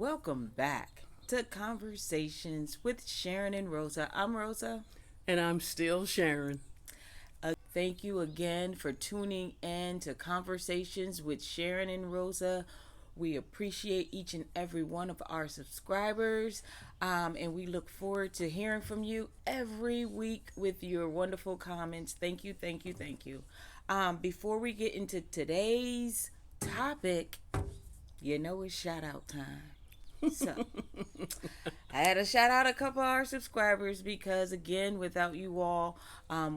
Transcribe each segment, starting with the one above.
Welcome back to Conversations with Sharyn and Rosa. I'm Rosa. And I'm still Sharyn. Thank you again for tuning in to Conversations with Sharyn and Rosa. We appreciate each and every one of our subscribers, and we look forward to hearing from you every week with your wonderful comments. Thank you, thank you, thank you. Before we get into today's topic, it's shout out time. So, I had to shout out a couple of our subscribers because, again, without you all,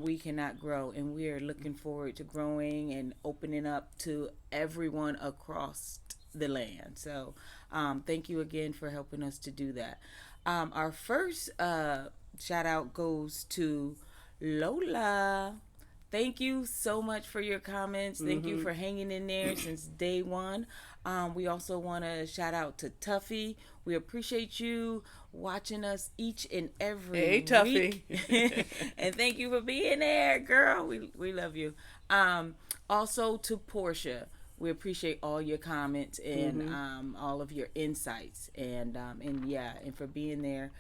we cannot grow. And we are looking forward to growing and opening up to everyone across the land. So, thank you again for helping us to do that. Our first shout out goes to Lola. Thank you so much for your comments. Thank you for hanging in there since day one. We also want to shout out to Tuffy. We appreciate you watching us each and every week. Tuffy. And thank you for being there, girl. We love you. Also to Portia. We appreciate all your comments and all of your insights and for being there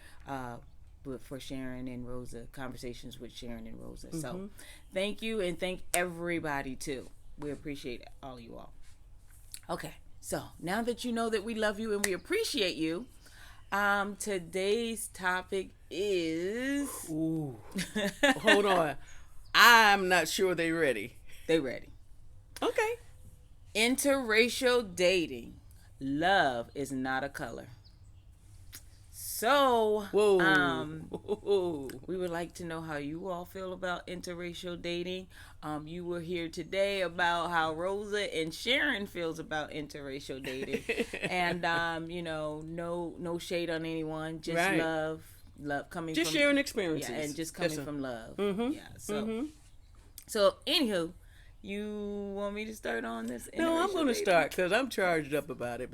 for Sharyn and Rosa, Conversations with Sharyn and Rosa. So thank you, and thank everybody too. We appreciate all you all. Okay, so now that you know that we love you and we appreciate you, today's topic is... Ooh. Hold on. I'm not sure they ready. They ready. Okay. Interracial dating. Love is not a color. So, we would like to know how you all feel about interracial dating. You were here today about how Rosa and Sharyn feels about interracial dating, and no shade on anyone, just right. love coming just from sharing experiences, and just coming from love. So anywho. You want me to start on this? No, I'm going to start because I'm charged up about it.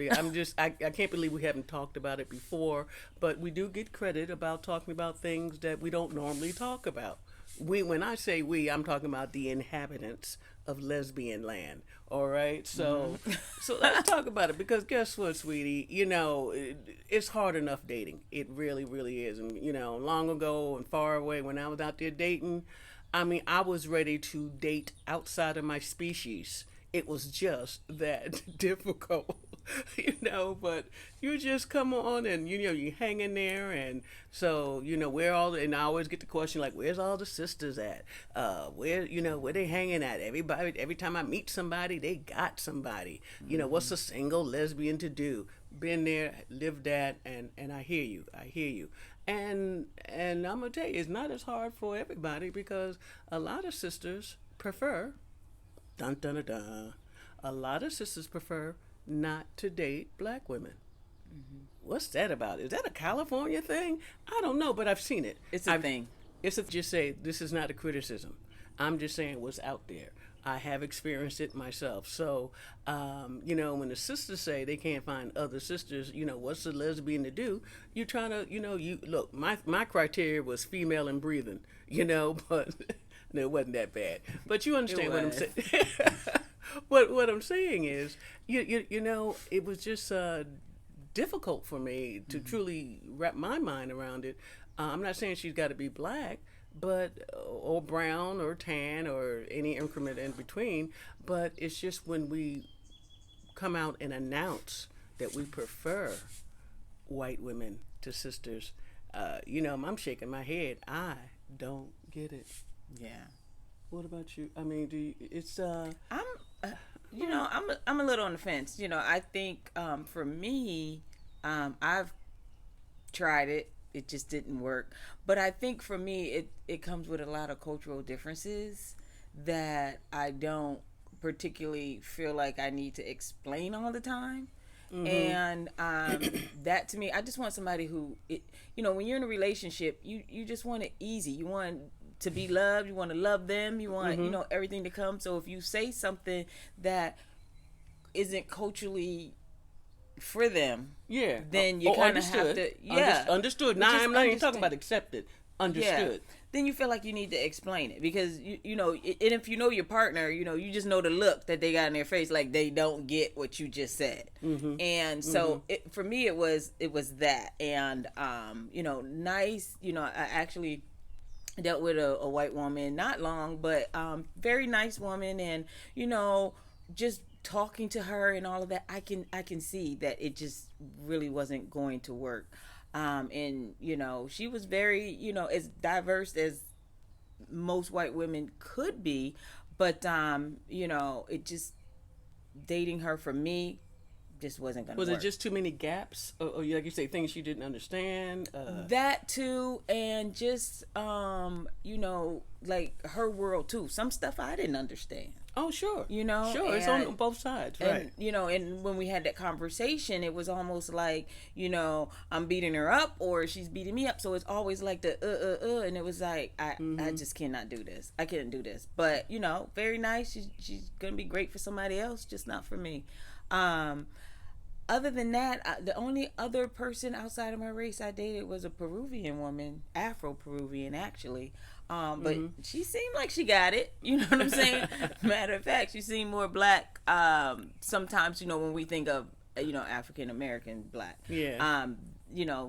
I can't believe we haven't talked about it before, but we do get credit about talking about things that we don't normally talk about. When I say we, I'm talking about the inhabitants of lesbian land. All right, so let's talk about it because guess what, sweetie? It's hard enough dating. It really, really is. And long ago and far away when I was out there dating, I was ready to date outside of my species. It was just that difficult, but you just come on and, you hang in there. And so, and I always get the question like, where's all the sisters at? Where they hanging at? Every time I meet somebody, they got somebody. What's a single lesbian to do? Been there, lived that, and I hear you. And I'm going to tell you, it's not as hard for everybody because a lot of sisters prefer, a lot of sisters prefer not to date black women. What's that about? Is that a California thing? I don't know, but I've seen it. It's a thing. Just say, this is not a criticism. I'm just saying what's out there. I have experienced it myself. So, when the sisters say they can't find other sisters, what's a lesbian to do? You're trying to, look, my criteria was female and breathing, but no, it wasn't that bad. But you understand what I'm saying. What I'm saying is, it was just difficult for me to truly wrap my mind around it. I'm not saying she's got to be black, or brown or tan or any increment in between, but it's just when we come out and announce that we prefer white women to sisters, I'm shaking my head. I don't get it. Yeah. What about you? I'm a little on the fence. I think for me, I've tried it. It just didn't work. But I think for me, it comes with a lot of cultural differences that I don't particularly feel like I need to explain all the time. And that to me, I just want somebody who, when you're in a relationship, you just want it easy. You want to be loved. You want to love them. You want, everything to come. So if you say something that isn't culturally for them, then you kind of have to, understood. Now I'm not even talking about accepted. understood. Then you feel like you need to explain it because and if you know your partner, you just know the look that they got in their face, like they don't get what you just said. And so for me, it was that, and nice. I actually dealt with a white woman, not long, but very nice woman, and just talking to her and all of that, I can see that it just really wasn't going to work. And she was very as diverse as most white women could be, but it just, dating her for me just wasn't gonna Was work. it just too many gaps, or like you say, things you didn't understand? That too, and just like her world too, some stuff I didn't understand. Oh, sure. Sure, and, it's on both sides, right? And and when we had that conversation, it was almost like I'm beating her up or she's beating me up. So it's always like the and it was like I just cannot do this. I couldn't do this. But very nice. She's gonna be great for somebody else, just not for me. Other than that, the only other person outside of my race I dated was a Peruvian woman, Afro-Peruvian actually. But she seemed like she got it. You know what I'm saying? Matter of fact, she seemed more black. Sometimes, when we think of, African American black. Yeah.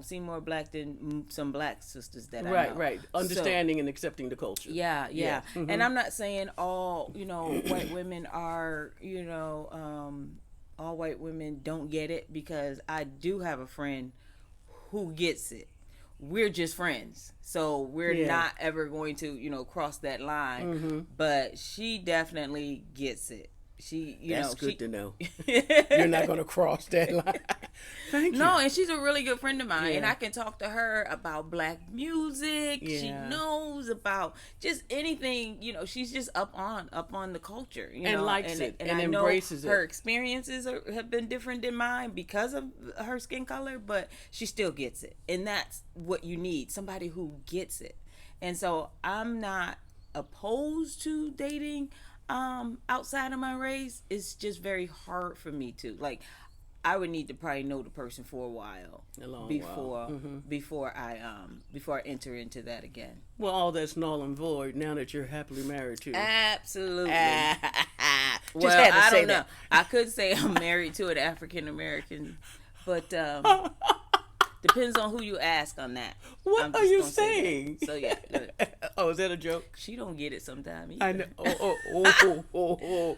Seem more black than some black sisters that I know. Right. Understanding and accepting the culture. Yeah. And I'm not saying all, white women are, all white women don't get it, because I do have a friend who gets it. We're just friends, so we're not ever going to cross that line. But she definitely gets it. That's good to know. You're not going to cross that line. Thank you. No, and she's a really good friend of mine, and I can talk to her about black music. She knows about just anything. She's just up on the culture, and likes it, and I embraces know her experiences have been different than mine because of her skin color, but she still gets it, and that's what you need, somebody who gets it. And so I'm not opposed to dating outside of my race. It's just very hard for me to, like, I would need to probably know the person for a while before I enter into that again. Well, all that's null and void now that you're happily married to. Absolutely. Just had to I say don't know. that. I could say I'm married to an African American, but depends on who you ask on that. What are you saying? So yeah. Oh, is that a joke? She don't get it sometimes. I know. I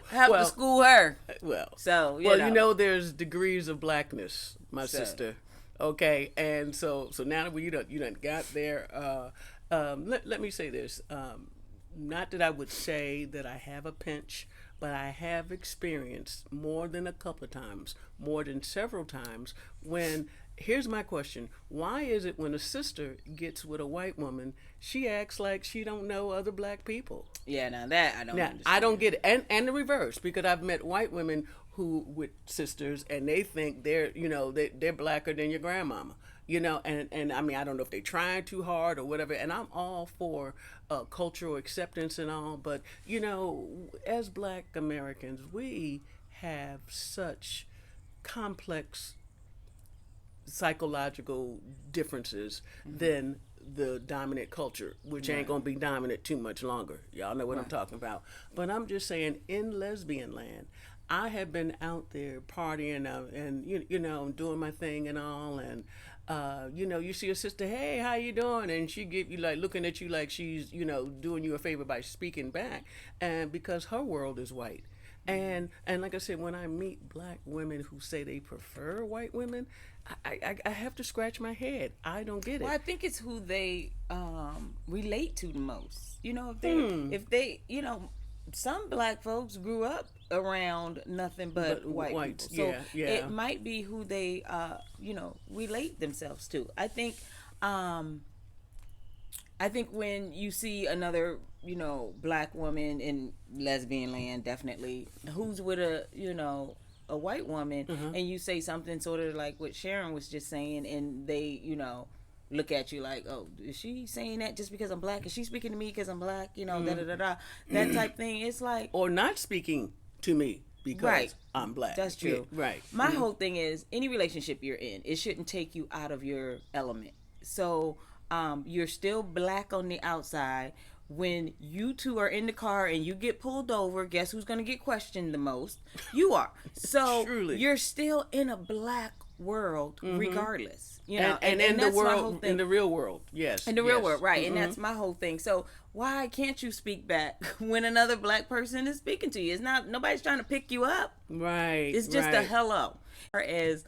have to school her. Well, so there's degrees of blackness, my sister. Okay, and so now that you done got there, let me say this. Not that I would say that I have a pinch, but I have experienced more than a couple of times, more than several times, when. Here's my question. Why is it when a sister gets with a white woman, she acts like she don't know other black people? Yeah, now that I don't understand. I don't get it. And the reverse, because I've met white women who with sisters, and they think they're blacker than your grandmama. And I mean, I don't know if they're trying too hard or whatever, and I'm all for cultural acceptance and all, but as black Americans, we have such complex psychological differences than the dominant culture, which ain't gonna be dominant too much longer. Y'all know what I'm talking about. But I'm just saying, in lesbian land, I have been out there partying and doing my thing and all, and you see a sister, hey, how you doing? And she give you, like, looking at you like she's doing you a favor by speaking back, and because her world is white. And like I said, when I meet black women who say they prefer white women, I have to scratch my head. I don't get it. Well, I think it's who they relate to the most. If they some black folks grew up around nothing but white people. So it might be who they relate themselves to. I think when you see another black woman in lesbian land, definitely, who's with a white woman, and you say something sort of like what Sharyn was just saying, and they look at you like, oh, is she saying that just because I'm black? Is she speaking to me because I'm black? That type thing. It's like, or not speaking to me because I'm black. That's true. Yeah, right. My whole thing is, any relationship you're in, it shouldn't take you out of your element. So You're still black on the outside. When you two are in the car and you get pulled over, guess who's going to get questioned the most? You are. So Truly. you're still in a black world regardless. You know, And in the that's my whole world, thing. in the real world, yes. In the real yes. world, right. And that's my whole thing. So why can't you speak back when another black person is speaking to you? It's not, nobody's trying to pick you up. Right. It's just a right. hello. As,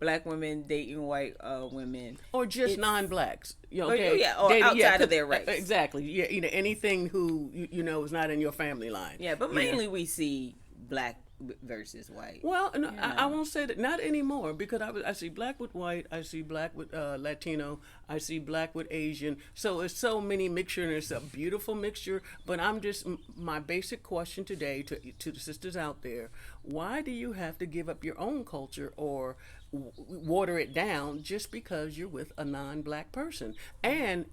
black women dating white women. Or just non-blacks. Or outside of their race. Exactly. Yeah, anything who is not in your family line. Yeah, but mainly we see black versus white. Well, no, I won't say that, not anymore, because I see black with white, I see black with Latino, I see black with Asian. So it's so many mixture, and it's a beautiful mixture. But my basic question today to the sisters out there: why do you have to give up your own culture or water it down just because you're with a non-black person? And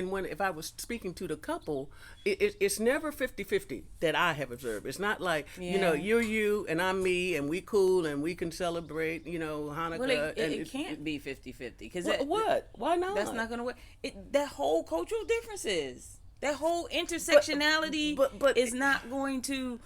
when, if I was speaking to the couple, it's never 50-50 that I have observed. It's not like you're you and I'm me and we cool and we can celebrate Hanukkah. Well, it and can't be 50-50 because what? Why not? That's not going to work. That whole cultural differences. That whole intersectionality but is not going to,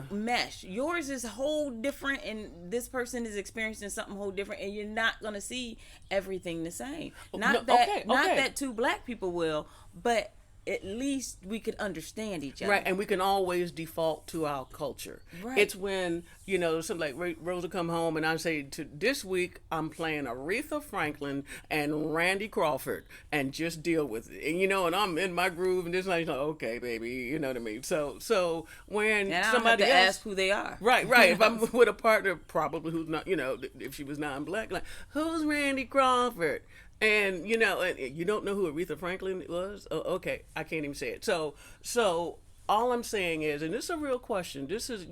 mesh. Yours is whole different, and this person is experiencing something whole different, and you're not going to see everything the same. Not that two black people will, but at least we could understand each other. Right, and we can always default to our culture. Right. It's when, something like Rosa come home and I say, this week I'm playing Aretha Franklin and Randy Crawford and just deal with it. And, and I'm in my groove and this night, okay, baby, you know what I mean? So when and somebody I don't have to else... ask who they are. Right. If I'm with a partner, probably who's not, if she was non-black, like, who's Randy Crawford? And you don't know who Aretha Franklin was? Oh, okay, I can't even say it. So all I'm saying is, and this is a real question. This is,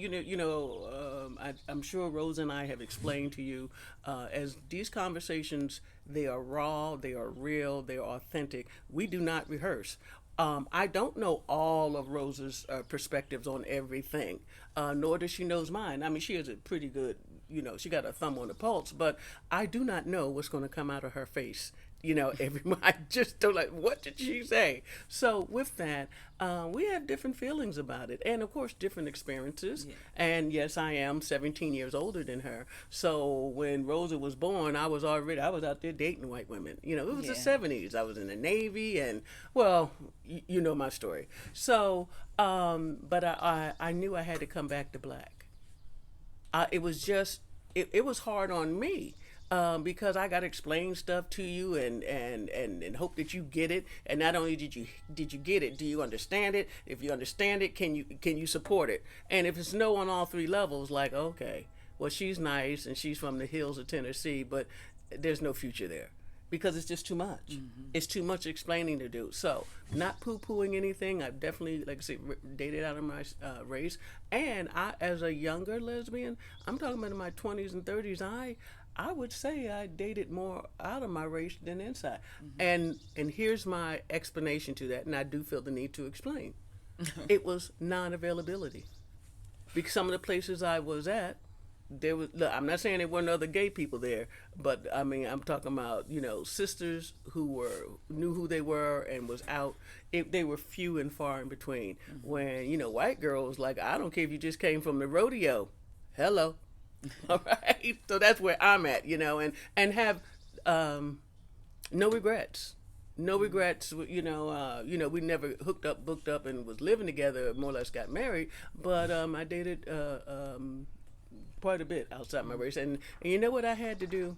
I'm sure Rosa and I have explained to you, as these conversations, they are raw, they are real, they are authentic. We do not rehearse. I don't know all of Rosa's perspectives on everything, nor does she knows mine. I mean, she has a pretty good, she got a thumb on the pulse, but I do not know what's going to come out of her face. I just don't like, what did she say? So with that, we have different feelings about it, and of course different experiences. Yeah. And yes, I am 17 years older than her. So when Rosa was born, I was out there dating white women. It was the 70s. I was in the Navy, and well, you know my story. So, but I knew I had to come back to black. It was just, it was hard on me. Because I got to explain stuff to you and hope that you get it. And not only did you get it, do you understand it? If you understand it, can you support it? And if it's no on all three levels, like, okay, well, she's nice and she's from the hills of Tennessee, but there's no future there. Because it's just too much. Mm-hmm. It's too much explaining to do. So, not poo-pooing anything. I've definitely, like I said, dated out of my race. And I, as a younger lesbian, I'm talking about in my 20s and 30s, I would say I dated more out of my race than inside. Mm-hmm. And here's my explanation to that, and I do feel the need to explain. It was non-availability. Because some of the places I was at, look, I'm not saying there weren't other gay people there, but I mean, I'm talking about, sisters who knew who they were and was out. They were few and far in between. Mm-hmm. When, white girls, like, I don't care if you just came from the rodeo. Hello. All right. So that's where I'm at, and have no regrets. No regrets, we never booked up and was living together, more or less got married, but I dated quite a bit outside my race. And you know what I had to do?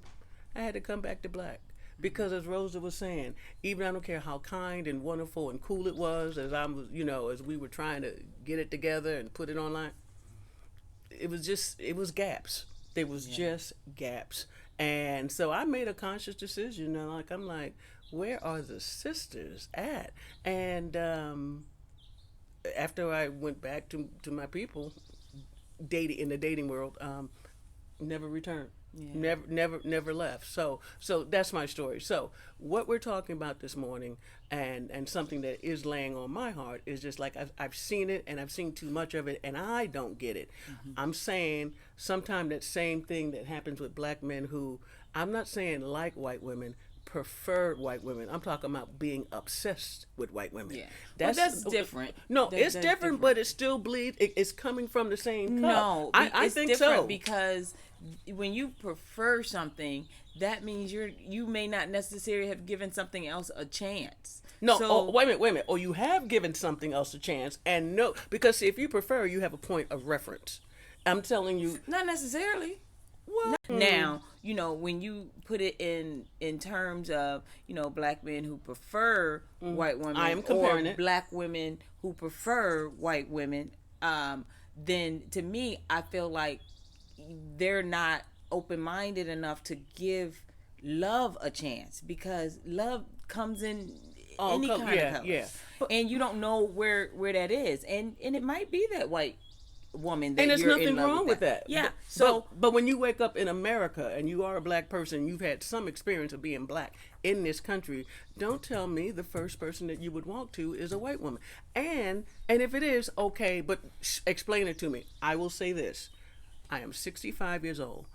I had to come back to black. Because as Rosa was saying, even I don't care how kind and wonderful and cool it was, as I was, as we were trying to get it together and put it online, it was gaps. There was just gaps. And so I made a conscious decision, and I'm like, where are the sisters at? And after I went back to my people, dating in the dating world, never returned. Yeah. Never left. So that's my story. So what we're talking about this morning, and something that is laying on my heart, is just like I've seen it, and I've seen too much of it, and I don't get it. Mm-hmm. I'm saying sometimes that same thing that happens with black men who, I'm not saying like white women, preferred white women. I'm talking about being obsessed with white women. Yeah. That's different. No, it's That's different, but it still bleeds. It's coming from the same cup. No, I it's think different so. because when you prefer something, that means you may not necessarily have given something else a chance. No, So, wait a minute. Or you have given something else a chance, and no, because if you prefer, you have a point of reference. I'm telling you, not necessarily. well, Now, when you put it in terms of, black men who prefer white women, I am comparing or it. black women who prefer white women, then to me, I feel like they're not open-minded enough to give love a chance, because love comes in any kind of color. Yeah. And you don't know where that is, and it might be that white woman that And there's you're nothing in love wrong with that. Yeah. But when you wake up in America and you are a black person, you've had some experience of being black in this country. Don't tell me the first person that you would walk to is a white woman. And if it is, okay, but explain it to me. I will say this: I am 65 years old.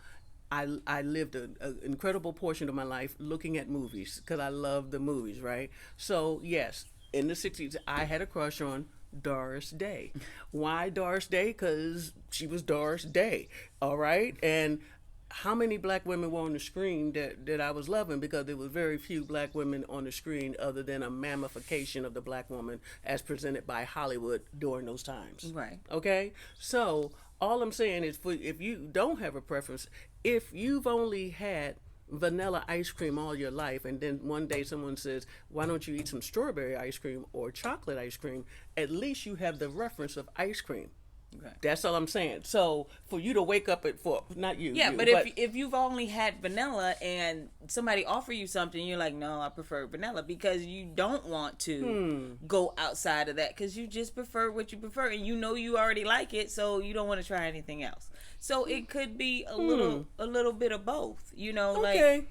I lived an incredible portion of my life looking at movies because I love the movies, right? So yes, in the 60s, I had a crush on Doris Day. Why Doris Day? Because she was Doris Day, all right? And how many black women were on the screen that I was loving? Because there were very few black women on the screen other than a mammification of the black woman as presented by Hollywood during those times. Right. Okay? So all I'm saying is, if you don't have a preference, if you've only had vanilla ice cream all your life, and then one day someone says, why don't you eat some strawberry ice cream or chocolate ice cream, at least you have the reference of ice cream. Okay. That's all I'm saying. So for you to wake up not you. Yeah, you, but if you've only had vanilla and somebody offer you something, you're like, no, I prefer vanilla, because you don't want to go outside of that, because you just prefer what you prefer, and you already like it, so you don't want to try anything else. So it could be a little bit of both, Okay.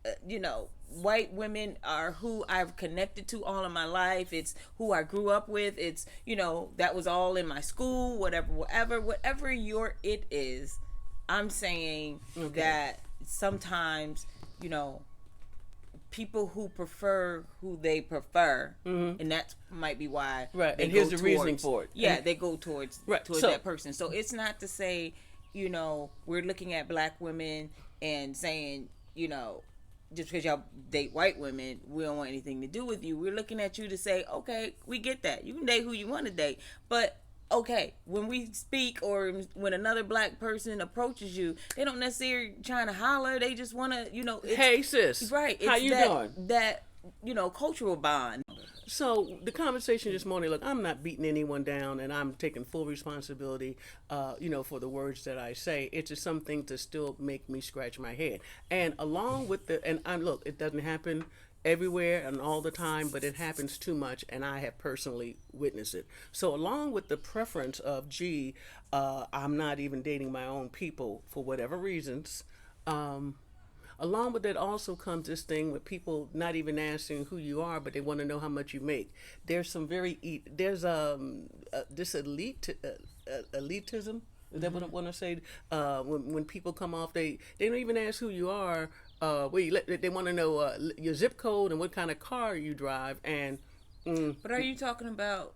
like, white women are who I've connected to all of my life. It's who I grew up with. It's, that was all in my school, whatever your it is. I'm saying that sometimes, people who prefer who they prefer, and that might be why. Right. They And here's go the reasoning towards- for it. Yeah, And- they go towards So- that person. So it's not to say, we're looking at black women and saying, just because y'all date white women, we don't want anything to do with you. We're looking at you to say, okay, we get that. You can date who you want to date. But, okay, when we speak or when another black person approaches you, they don't necessarily trying to holler. They just want to, Hey, sis. right. It's How you doing? That, cultural bond. So the conversation this morning, look, I'm not beating anyone down, and I'm taking full responsibility, for the words that I say. It's just something to still make me scratch my head. And along with look, it doesn't happen everywhere and all the time, but it happens too much, and I have personally witnessed it. So along with the preference of, I'm not even dating my own people for whatever reasons, along with that also comes this thing with people not even asking who you are, but they want to know how much you make. There's some there's this elitism. Is that what I want to say? When people come off, they don't even ask who you are. They want to know your zip code and what kind of car you drive. And But are you talking about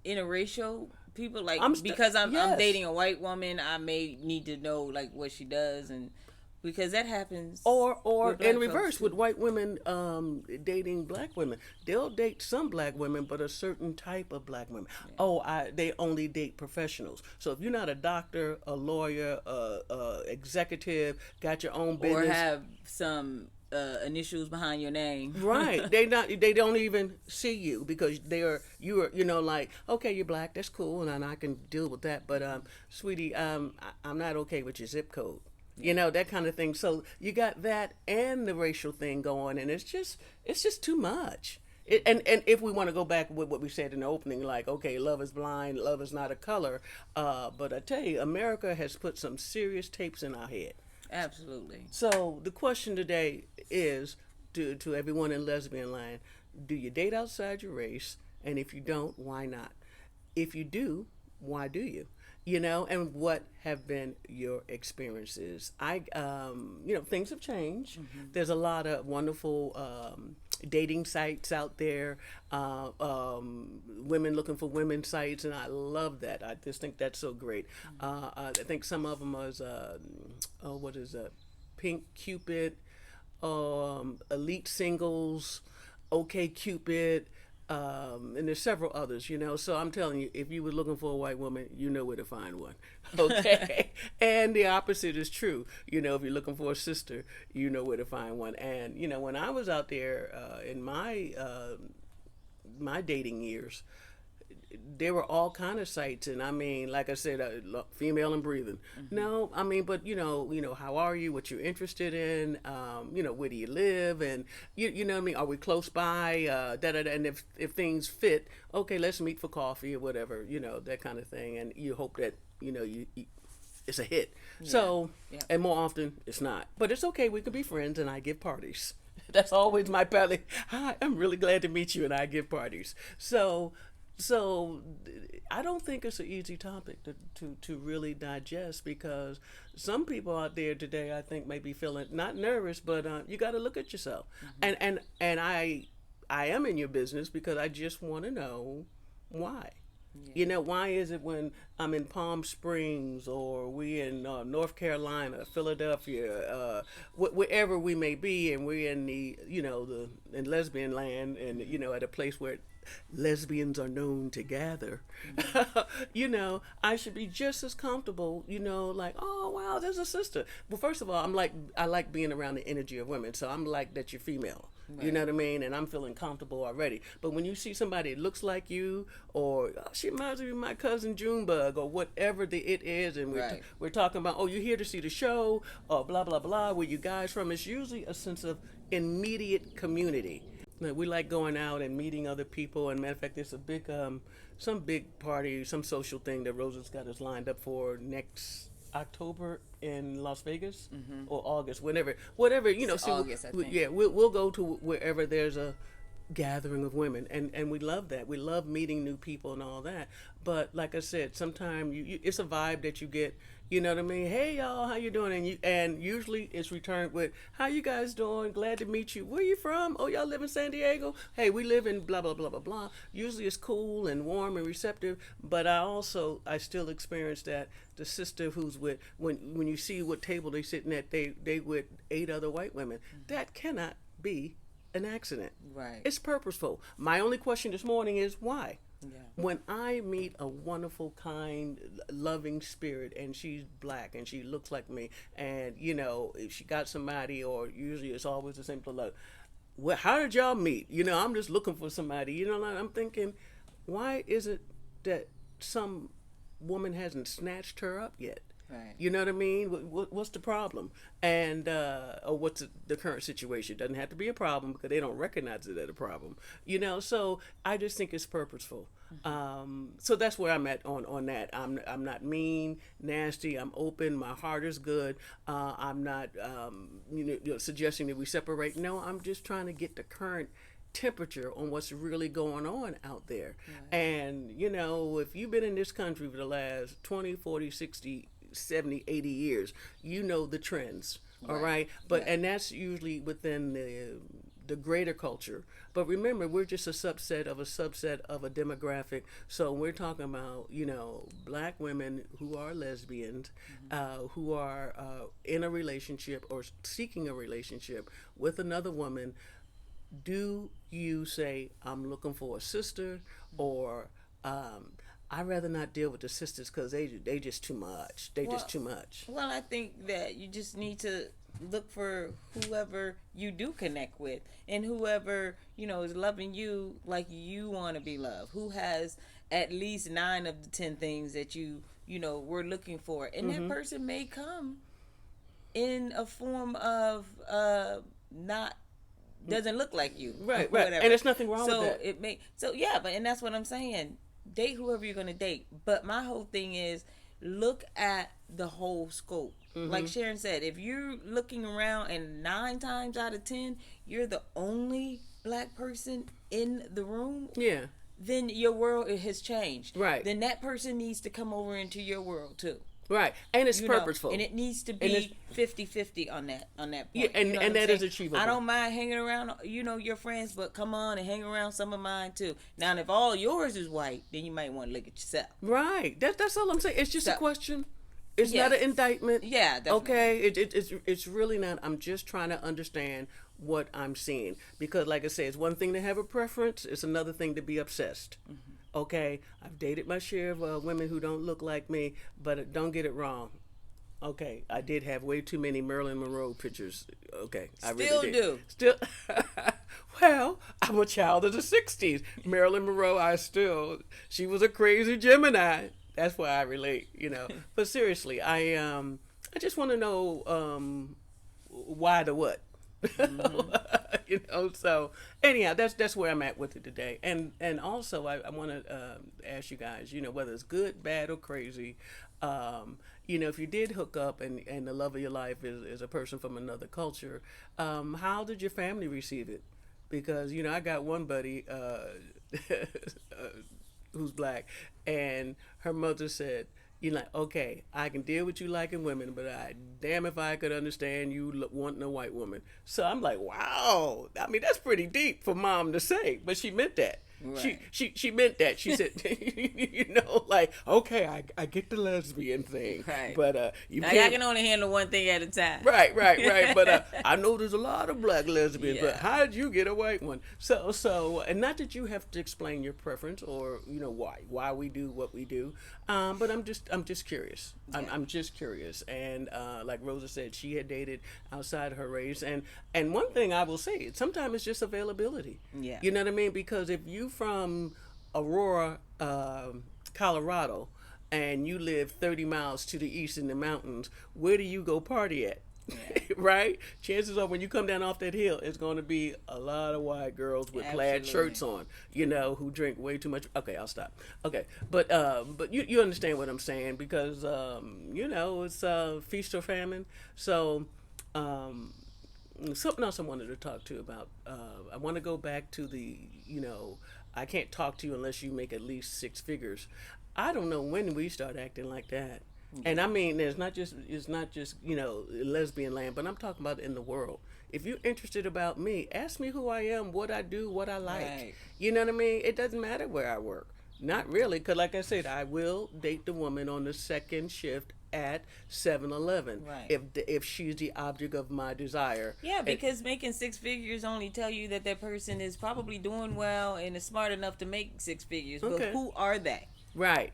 interracial people? Like, I'm I'm dating a white woman, I may need to know like what she does, and because that happens. Or with black in folks, reverse, too. with white women dating black women. They'll date some black women, but a certain type of black women. Yeah. They only date professionals. So if you're not a doctor, a lawyer, executive, got your own business, or have some initials behind your name, right? They don't even see you because you're like, okay, you're black, that's cool, and I can deal with that. But sweetie, I'm not okay with your zip code. That kind of thing. So you got that and the racial thing going, and it's just too much. And if we want to go back with what we said in the opening, like, okay, love is blind, love is not a color. But I tell you, America has put some serious tapes in our head. Absolutely. So the question today is to everyone in lesbian land: do you date outside your race? And if you don't, why not? If you do, why do you? And what have been your experiences? Things have changed. There's a lot of wonderful dating sites out there, women looking for women sites, and I love that. I just think that's so great. I think some of them is, what is that? Pink Cupid, Elite Singles, OK Cupid, and there's several others. So I'm telling you, if you were looking for a white woman, you know where to find one. Okay. And the opposite is true. If you're looking for a sister, you know where to find one. And when I was out there in my dating years, there were all kind of sites, and I mean, like I said, female and breathing. No, I mean, but how are you? What you're interested in? Where do you live? And you know what I mean? Are we close by? And if things fit, okay, let's meet for coffee or whatever. That kind of thing. And you hope that you it's a hit. Yeah. So, yeah. And more often it's not. But it's okay. We can be friends, and I give parties. That's always my pattern. Hi, I'm really glad to meet you, and I give parties. So I don't think it's an easy topic to really digest, because some people out there today, I think, may be feeling not nervous, but you got to look at yourself. And I am in your business because I just want to know why. Yeah. Why is it when I'm in Palm Springs, or we in North Carolina, Philadelphia, wherever we may be, and we're in in lesbian land, and at a place where lesbians are known to gather, I should be just as comfortable, like, oh wow, there's a sister. Well, first of all, I like being around the energy of women, so I'm like that you're female. Right. You know what I mean? And I'm feeling comfortable already. But when you see somebody that looks like you, or she reminds me of my cousin Junebug, or whatever it is, and we're talking about, oh, you're here to see the show, or blah, blah, blah, where you guys from, it's usually a sense of immediate community. We like going out and meeting other people. And matter of fact, there's a big, some big party, some social thing that Rosa's got us lined up for next October in Las Vegas, or August, whatever. It's August, I think. Yeah, we'll go to wherever there's a gathering of women, and we love that. We love meeting new people and all that. But like I said, sometimes it's a vibe that you get. You know what I mean? Hey y'all, how you doing? And usually it's returned with, how you guys doing? Glad to meet you. Where you from? Oh, y'all live in San Diego? Hey, we live in blah blah blah blah blah. Usually it's cool and warm and receptive. But I still experience that the sister who's with, when you see what table they sitting at, they with 8 other white women. That cannot be an accident. Right. It's purposeful. My only question this morning is why? Yeah. When I meet a wonderful, kind, loving spirit, and she's black and she looks like me, and if she got somebody, or usually it's always the same people, well, how did y'all meet? I'm just looking for somebody. I'm thinking, why is it that some woman hasn't snatched her up yet? Right. You know what I mean? What's the problem? And or what's the current situation? Doesn't have to be a problem, because they don't recognize it as a problem. So I just think it's purposeful. So that's where I'm at on that. I'm not mean, nasty. I'm open. My heart is good. I'm not suggesting that we separate. No, I'm just trying to get the current temperature on what's really going on out there. Right. And if you've been in this country for the last 20, 40, 60, 70, 80 years, the trends. All right. But and that's usually within the greater culture. But remember, we're just a subset of a demographic. So we're talking about black women who are lesbians, who are in a relationship or seeking a relationship with another woman. Do you say, I'm looking for a sister, or I'd rather not deal with the sisters because they just too much. Just too much. Well, I think that you just need to look for whoever you do connect with, and whoever is loving you like you want to be loved. Who has at least 9 of the 10 things that we're looking for, and that person may come in a form of not. Doesn't look like you, right? And there's nothing wrong with that. And that's what I'm saying. Date whoever you're gonna date, but my whole thing is look at the whole scope. Like Sharyn said, if you're looking around and 9 times out of 10 you're the only black person in the room, then your world has changed. Right. Then that person needs to come over into your world too. Right. And it's You know, purposeful. and it needs to be 50-50 on that point. Yeah, and, you know and what I'm that is saying? achievable. I don't mind hanging around, your friends, but come on and hang around some of mine too. Now, if all yours is white, then you might want to look at yourself. Right. That's all I'm saying. It's just a question. It's Yeah. not an indictment. Yeah, definitely. Okay. It's really not. I'm just trying to understand what I'm seeing, because, like I said, it's one thing to have a preference. It's another thing to be obsessed. Okay. I've dated my share of women who don't look like me, but don't get it wrong. Okay, I did have way too many Marilyn Monroe pictures. Okay, I Still really did. do. Still. Well, I'm a child of the '60s. Marilyn Monroe, she was a crazy Gemini. That's why I relate, But seriously, I just want to know why the what. So anyhow, that's where I'm at with it today. And also I want to ask you guys, whether it's good, bad, or crazy, if you did hook up and the love of your life is a person from another culture, how did your family receive it? Because I got one buddy who's black, and her mother said, okay, I can deal with you liking women, but damn if I could understand you wanting a white woman. So I'm like, wow. I mean, that's pretty deep for mom to say, but she meant that. Right. She meant that. She said, like, okay, I get the lesbian thing, Right. but I can only handle one thing at a time. Right. But I know there's a lot of black lesbians, Yeah. but how did you get a white one? So, and not that you have to explain your preference or why we do what we do, but I'm just curious. Yeah. I'm just curious, and like Rosa said, she had dated outside her race, and one thing I will say, sometimes it's just availability. Yeah. You know what I mean? Because if you from Aurora, Colorado, and you live 30 miles to the east in the mountains, where do you go party at? Yeah. Right? Chances are when you come down off that hill, it's going to be a lot of white girls with plaid shirts on, who drink way too much. Okay, I'll stop. Okay, but you understand what I'm saying, because it's feast or famine. So something else I wanted to talk to you about. I want to go back to the I can't talk to you unless you make at least 6 figures. I don't know when we start acting like that. And I mean, it's not just lesbian land, but I'm talking about in the world. If you're interested about me, ask me who I am, what I do, what I like. Right. You know what I mean? It doesn't matter where I work. Not really, because like I said, I will date the woman on the second shift at 7-Eleven, right, if she's the object of my desire. Yeah, because making 6 figures only tell you that person is probably doing well and is smart enough to make 6 figures. Okay. But who are they? Right.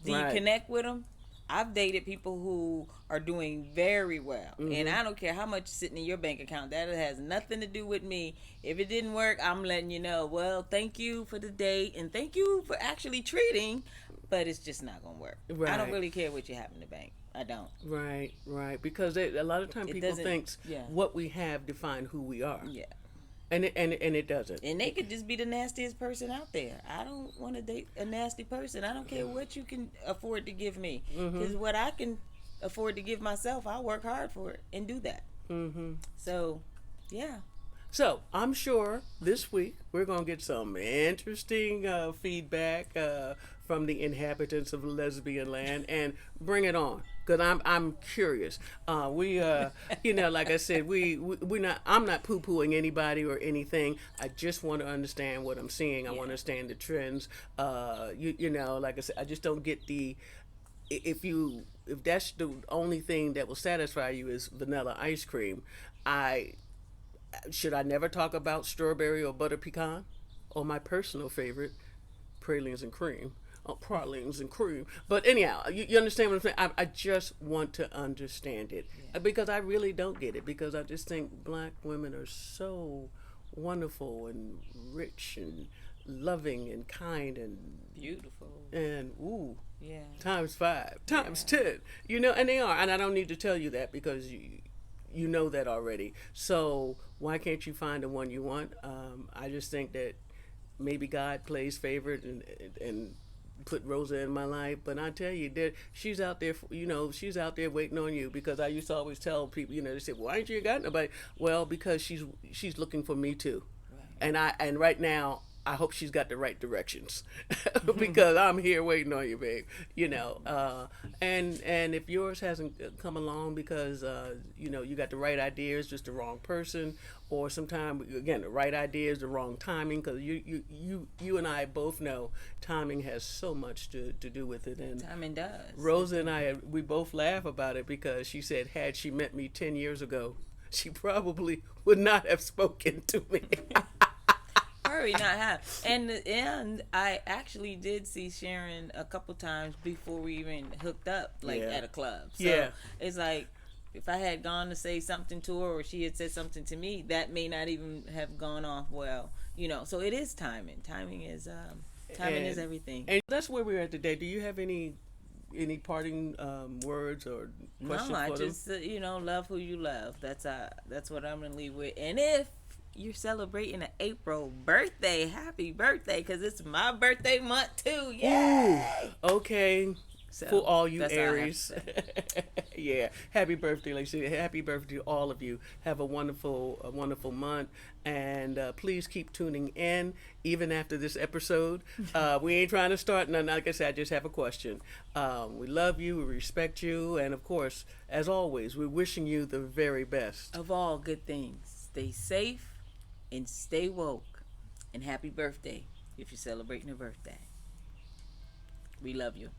Do you connect with them? I've dated people who are doing very well, and I don't care how much is sitting in your bank account. That has nothing to do with me. If it didn't work, I'm letting you know. Well, thank you for the date, and thank you for actually treating, but it's just not gonna work. Right. I don't really care what you have in the bank. I don't. Right. Because a lot of times people think what we have define who we are. Yeah. And it doesn't. And they could just be the nastiest person out there. I don't want to date a nasty person. I don't care what you can afford to give me. Because what I can afford to give myself, I'll work hard for it and do that. So, yeah. So, I'm sure this week we're going to get some interesting feedback from the inhabitants of lesbian land, and bring it on, because I'm curious. Like I said, I'm not poo-pooing anybody or anything. I just want to understand what I'm seeing. I want to understand the trends. Like I said, I just don't get if that's the only thing that will satisfy you is vanilla ice cream. Should I never talk about strawberry or butter pecan, or my personal favorite, pralines and cream? Pralines and cream. But anyhow, you understand what I'm saying? I just want to understand it, because I really don't get it, because I just think black women are so wonderful and rich and loving and kind and beautiful and times 5 times 10, and they are, and I don't need to tell you that, because you know that already. So why can't you find the one you want? I just think that maybe God plays favorite and put Rosa in my life, but I tell you that she's out there, she's out there waiting on you, because I used to always tell people, they say, why ain't you got nobody? Well, because she's looking for me too. Right. And right now I hope she's got the right directions because I'm here waiting on you, babe. And if yours hasn't come along because you got the right ideas, just the wrong person, or sometimes again the right ideas, the wrong timing. Because you and I both know timing has so much to do with it. And Timing does. Rosa and I, we both laugh about it because she said had she met me 10 years ago, she probably would not have spoken to me. Probably not have. And I actually did see Sharyn a couple times before we even hooked up, like Yeah. at a club. So Yeah. it's like if I had gone to say something to her or she had said something to me, that may not even have gone off well. So it is timing. Timing is everything. And that's where we're at today. Do you have any parting words or questions No, I for them? just love who you love. That's what I'm gonna leave with. And if you're celebrating an April birthday, happy birthday, because it's my birthday month too. Yeah. Ooh, okay. So, For all you that's all I have to Aries. say. Yeah. Happy birthday, like I said. Happy birthday to all of you. Have a wonderful month. And please keep tuning in even after this episode. We ain't trying to start nothing. Like I said, I just have a question. We love you. We respect you. And of course, as always, we're wishing you the very best. Of all good things, stay safe and stay woke. And happy birthday if you're celebrating a birthday. We love you.